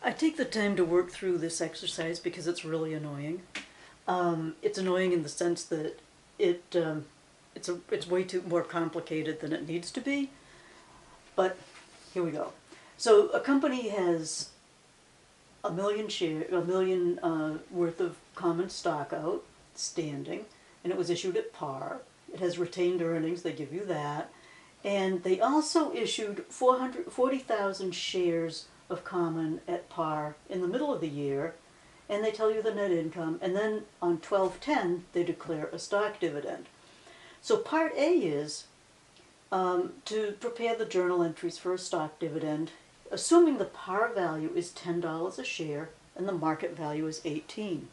I take the time to work through this exercise because it's really annoying. It's annoying in the sense that it's way too more complicated than it needs to be. But here we go. So a company has a million worth of common stock outstanding, and it was issued at par. It has retained earnings, they give you that. And they also issued 440,000 shares of common at par in the middle of the year, and they tell you the net income, and then on 12/10 they declare a stock dividend. So part A is to prepare the journal entries for a stock dividend, assuming the par value is $10 a share and the market value is 18.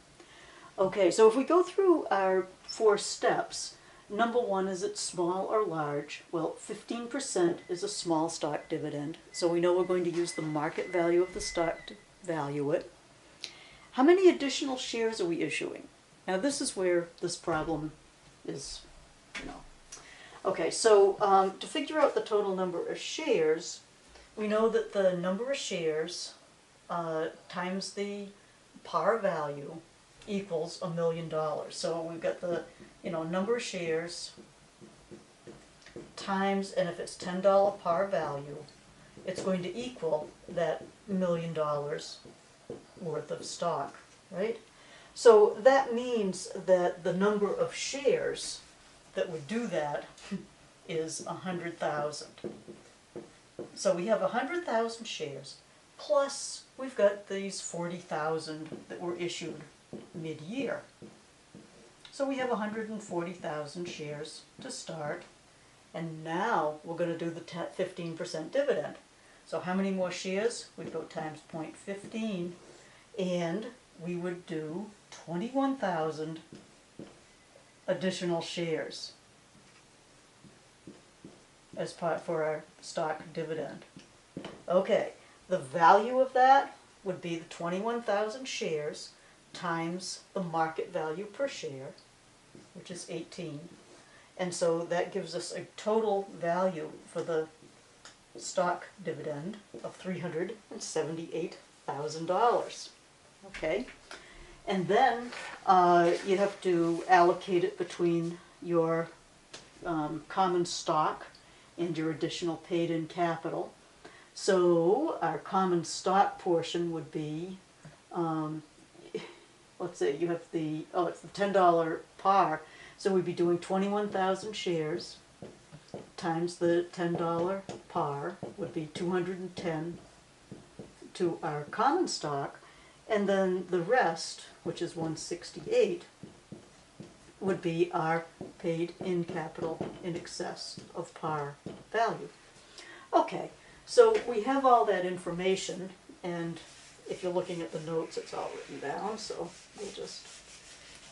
Okay, so if we go through our 4 steps, number 1, is it small or large? Well, 15% is a small stock dividend, so we know we're going to use the market value of the stock to value it. How many additional shares are we issuing? Now this is where this problem is, Okay, so to figure out the total number of shares, we know that the number of shares times the par value equals $1 million. So we've got the number of shares times, and if it's $10 par value, it's going to equal that $1 million worth of stock, right? So that means that the number of shares that would do that is 100,000. So we have 100,000 shares, plus we've got these 40,000 that were issued mid-year. So we have 140,000 shares to start, and now we're going to do the 15% dividend. So how many more shares? We'd go times 0.15, and we would do 21,000 additional shares as part for our stock dividend. Okay, the value of that would be the 21,000 shares times the market value per share, which is 18. And so that gives us a total value for the stock dividend of $378,000. Okay, and then you have to allocate it between your common stock and your additional paid-in capital. So our common stock portion would be, let's say you have it's the $10 par, so we'd be doing 21,000 shares times the $10 par would be 210 to our common stock, and then the rest, which is 168, would be our paid-in capital in excess of par value. Okay, so we have all that information, and if you're looking at the notes, it's all written down, so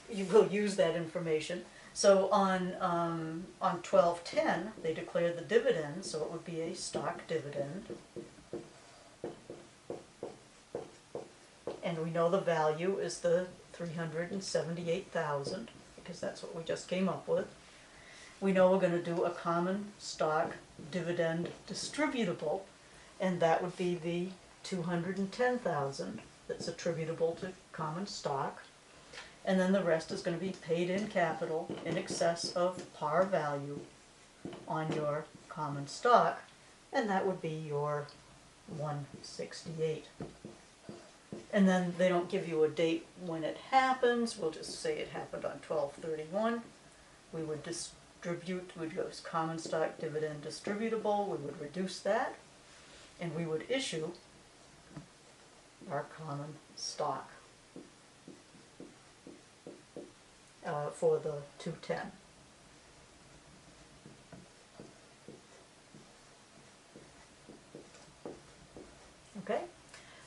you will use that information. So on 12/10, they declared the dividend, so it would be a stock dividend. And we know the value is the 378,000, because that's what we just came up with. We know we're going to do a common stock dividend distributable, and that would be the 210,000 that's attributable to common stock. And then the rest is going to be paid in capital in excess of par value on your common stock, and that would be your 168. And then they don't give you a date when it happens. We'll just say it happened on 12/31. We would distribute, we'd go common stock dividend distributable, we would reduce that, and we would issue our common stock for the 210. Okay?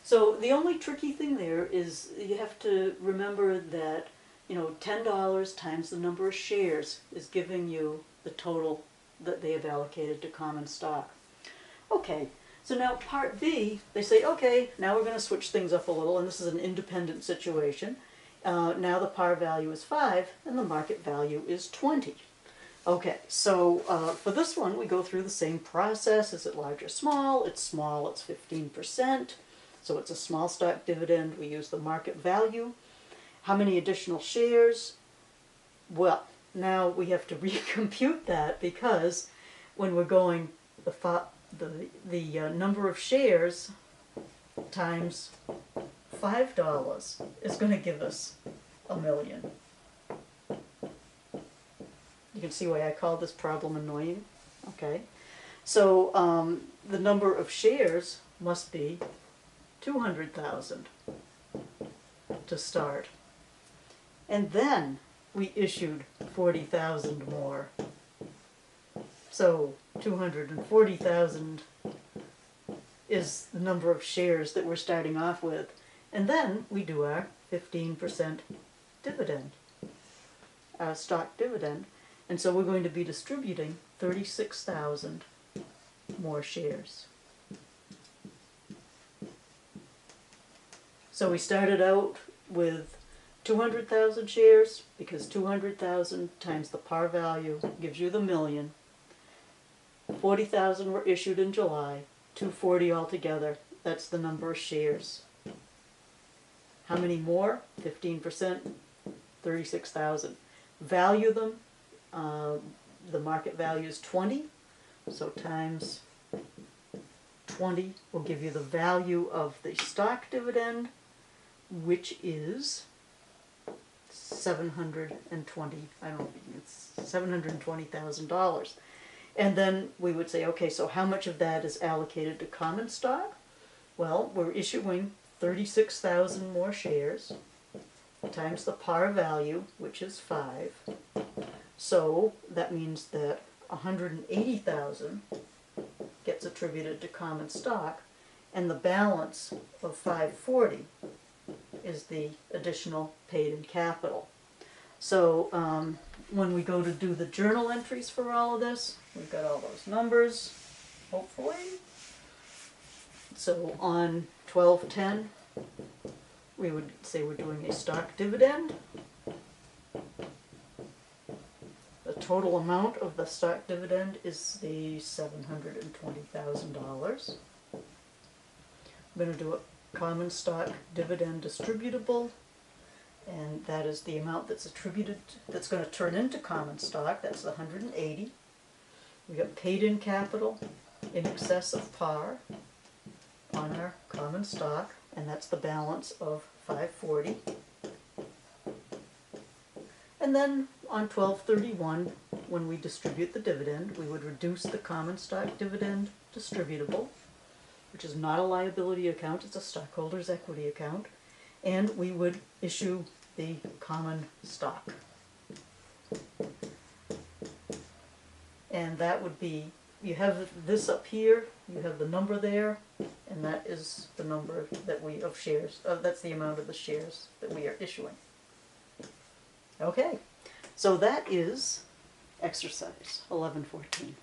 So the only tricky thing there is you have to remember that, $10 times the number of shares is giving you the total that they have allocated to common stock. Okay, so now part B, they say, okay, now we're going to switch things up a little, and this is an independent situation. Now the par value is 5, and the market value is 20. Okay, so for this one, we go through the same process. Is it large or small? It's small, it's 15%. So it's a small stock dividend. We use the market value. How many additional shares? Well, now we have to recompute that, because when we're going the number of shares times $5 is going to give us $1 million. You can see why I call this problem annoying. Okay, so the number of shares must be 200,000 to start. And then we issued 40,000 more. So 240,000 is the number of shares that we're starting off with. And then we do our 15% dividend, our stock dividend. And so we're going to be distributing 36,000 more shares. So we started out with 200,000 shares, because 200,000 times the par value gives you the million. 40,000 were issued in July, 240 altogether. That's the number of shares. How many more? 15%, 36,000. Value them. The market value is 20, so times 20 will give you the value of the stock dividend, which is 720. I don't know, it's $720,000. And then we would say, okay, so how much of that is allocated to common stock? Well, we're issuing 36,000 more shares times the par value, which is 5. So that means that 180,000 gets attributed to common stock, and the balance of 540 is the additional paid-in capital. So when we go to do the journal entries for all of this, we've got all those numbers, hopefully. So on 12/10, we would say we're doing a stock dividend. The total amount of the stock dividend is the $720,000. I'm going to do a common stock dividend distributable, and that is the amount that's attributed, that's going to turn into common stock. That's the 180. We got paid-in capital in excess of par on our common stock, and that's the balance of 540. And then on 12/31, when we distribute the dividend, we would reduce the common stock dividend distributable, which is not a liability account, it's a stockholders' equity account, and we would issue the common stock. And that would be, you have this up here, you have the number there, and that is the number that of shares, that's the amount of the shares that we are issuing. Okay, so that is exercise 1114.